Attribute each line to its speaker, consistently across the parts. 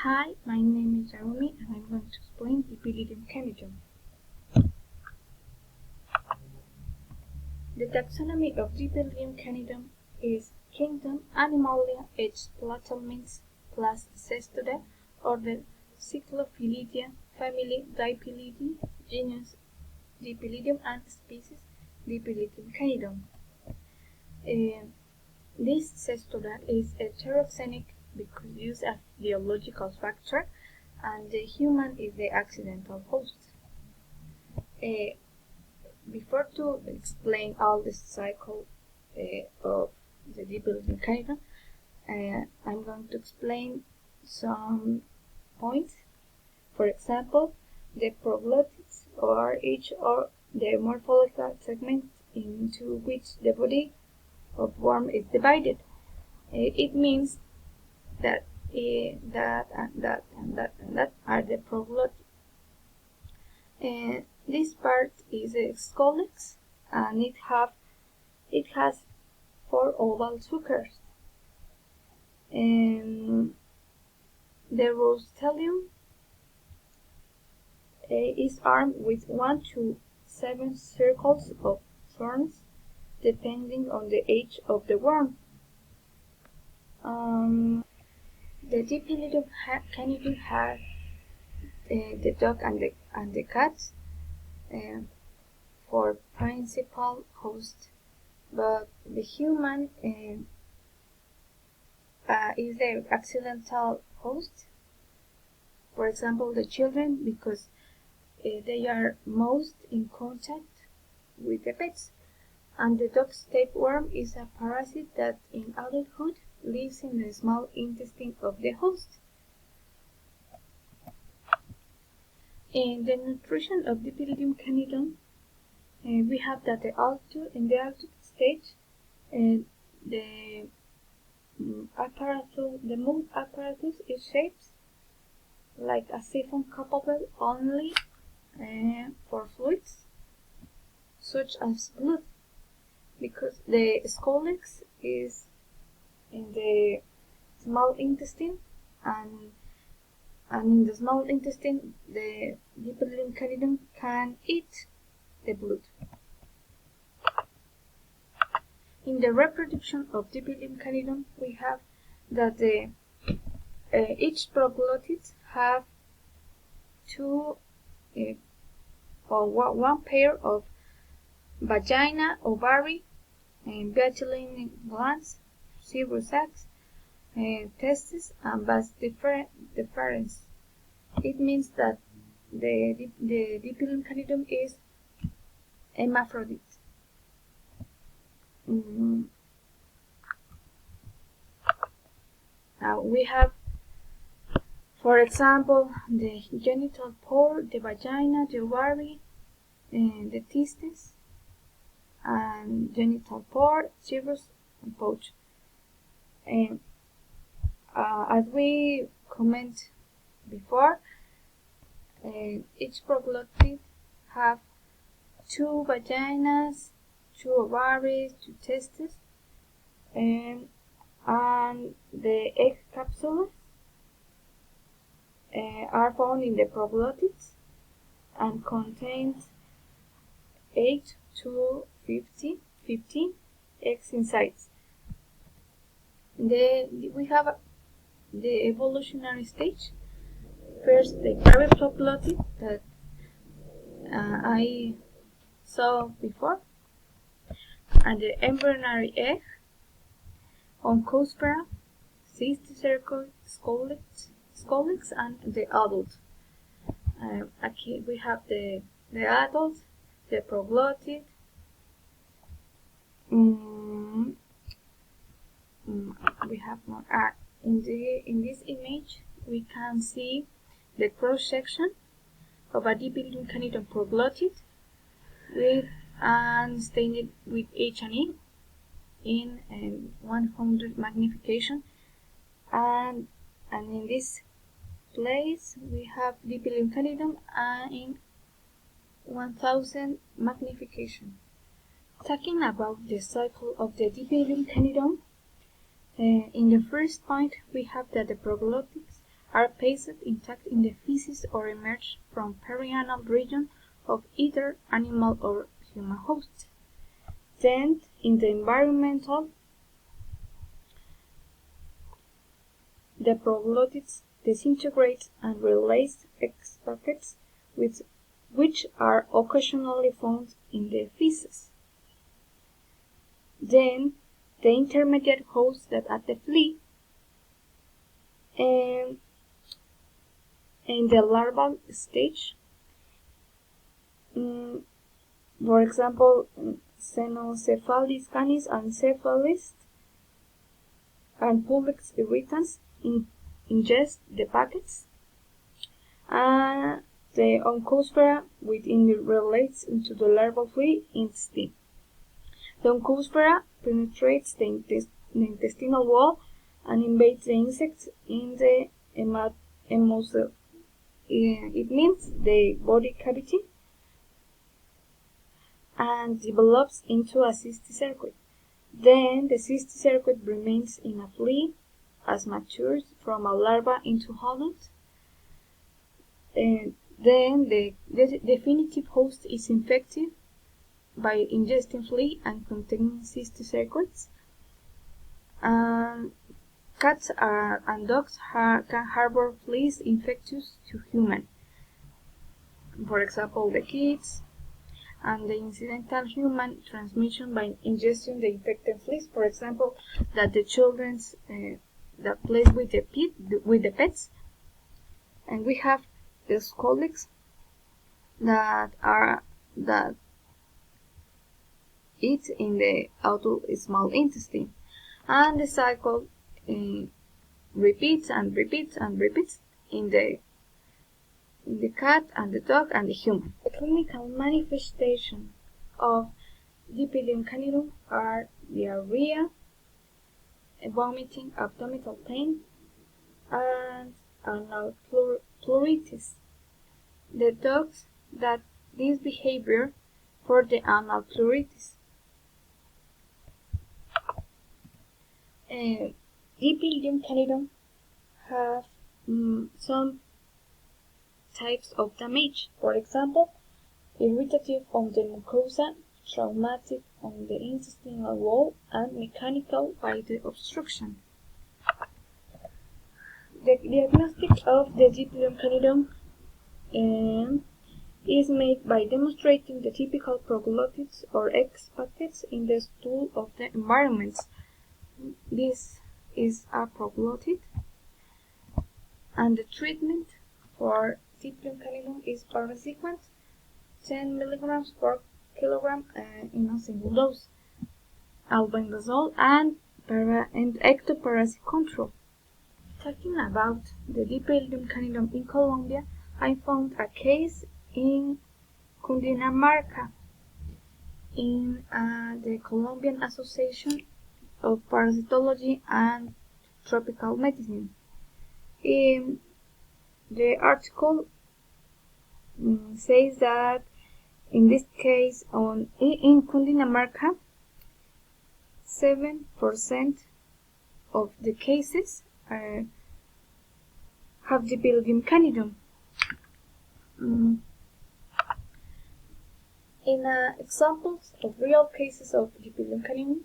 Speaker 1: Hi, my name is Jeremy and I'm going to explain Dipylidium caninum. The taxonomy of Dipylidium caninum is kingdom Animalia H. Platyhelminths class Cestoda, order Cyclophilidia, family Dipylidium, genus Dipylidium and species Dipylidium caninum. This Cestoda is heteroxenic because it uses a biological factor and the human is the accidental host. Before to explain all the cycle of the Dipylidium caninum, I'm going to explain some points. For example, the proglottids are each of the morphological segments into which the body of worm is divided. It means that that and that and that and that are the proglottids. This part is a scolex and it has 4 oval suckers. The rostelium is armed with 1 to 7 circles of thorns depending on the age of the worm. The Dipylidium caninum has the dog and the cat for principal host, but the human is the accidental host. For example, the children, because they are most in contact with the pets. And the dog's tapeworm is a parasite that in adulthood lives in the small intestine of the host. In the nutrition of Dipylidium caninum, we have that in the altitude stage, the mouth apparatus is shaped like a siphon capable only for fluids such as blood, because the scolex is in the small intestine, and in the small intestine the Dipylidium caninum can eat the blood. In the reproduction of Dipylidium caninum, we have that each proglottid have one pair of vagina, ovary, Bacillin glands, several sacs, testes, and vas deferens. It means that the Dipylidium caninum is hermaphrodite. Now we have, for example, the genital pore, the vagina, the ovary, the testes, and genital pore, cervix, and pouch. As we comment before, each proglottid have 2 vaginas, 2 ovaries, 2 testes, and the egg capsules are found in the proglottids and contains 8 to 15 eggs inside. We have the evolutionary stage. First, the parent proglottid that I saw before, and the embryonic egg, oncospora, cysticercoid, scolex, and the adult. Aquí we have the adult, the proglottid. We have more. In this image, we can see the cross section of a Dipylidium caninum proglottid and stained with H&E in 100 magnification, and in this place we have Dipylidium caninum in 1000 magnification. Talking about the cycle of the Dipylidium caninum, in the first point we have that the proglottids are placed intact in the feces or emerge from perianal region of either animal or human host. Then, in the environmental, the proglottids disintegrate and release egg packets which are occasionally found in the feces. Then, the intermediate hosts that are the flea and in the larval stage, for example, Xenocephalis canis and Cephalist and Publix irritans ingest the packets. The oncospora within relates to the larval flea intestine. The oncospora penetrates the intestinal wall and invades the insects in the hemocele. It means the body cavity, and develops into a cystic circuit. Then the cystic circuit remains in a flea as matures from a larva into adult. And then the definitive host is infected by ingesting flea and containing cystic circuits. Cats and dogs can harbor fleas infectious to human. For example, the kids, and the incidental human transmission by ingesting the infected fleas. For example, that the children's that plays with the pets, and we have the colics that eat in the small intestine, and the cycle repeats and repeats and repeats in the cat and the dog and the human. The clinical manifestation of Dipylidium caninum are diarrhea, vomiting, abdominal pain, and anal pleuritis. The dogs that this behavior for the anal pleuritis. Dipylidium caninum have some types of damage. For example, irritative on the mucosa, traumatic on the intestinal wall, and mechanical by the obstruction. The diagnostic of the Dipylidium caninum is made by demonstrating the typical proglottids or egg packets in the stool of the environments. This is a proglottid, and the treatment for Dipylidium caninum is parasequent, 10 mg per kilogram in a single dose, albendazole, and ectoparasite control. Talking about the Dipylidium caninum in Colombia, I found a case in Cundinamarca in the Colombian Association of Parasitology and Tropical Medicine. The article says that in this case in Cundinamarca, 7% of the cases have Dipylidium caninum. In examples of real cases of Dipylidium caninum,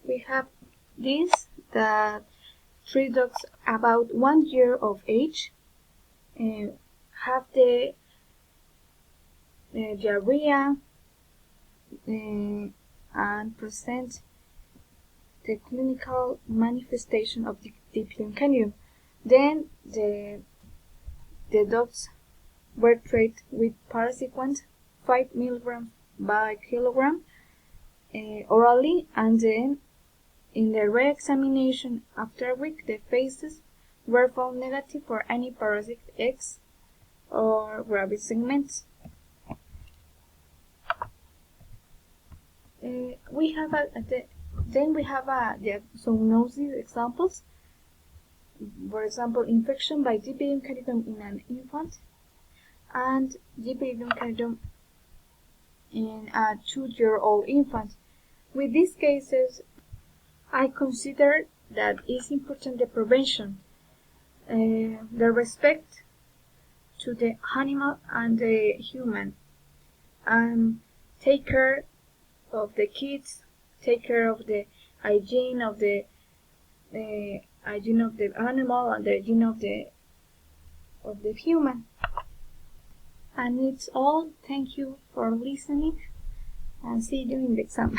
Speaker 1: we have this, that 3 dogs about 1 year of age have the diarrhea and present the clinical manifestation of the Dipylidium caninum. Then the dogs were treated with parasequent 5 mg by kilogram orally, and then in the re-examination after a week, the faces were found negative for any parasitic eggs or rabbit segments. We have the zoonosis examples. For example, infection by Dipylidium caninum in an infant, and Dipylidium caninum in a 2-year-old infant. With these cases, I consider that it's important the prevention. the respect to the animal and the human, and take care of the kids, take care of the hygiene of the animal and the hygiene of the human. And it's all. Thank you for listening, and see you in the exam.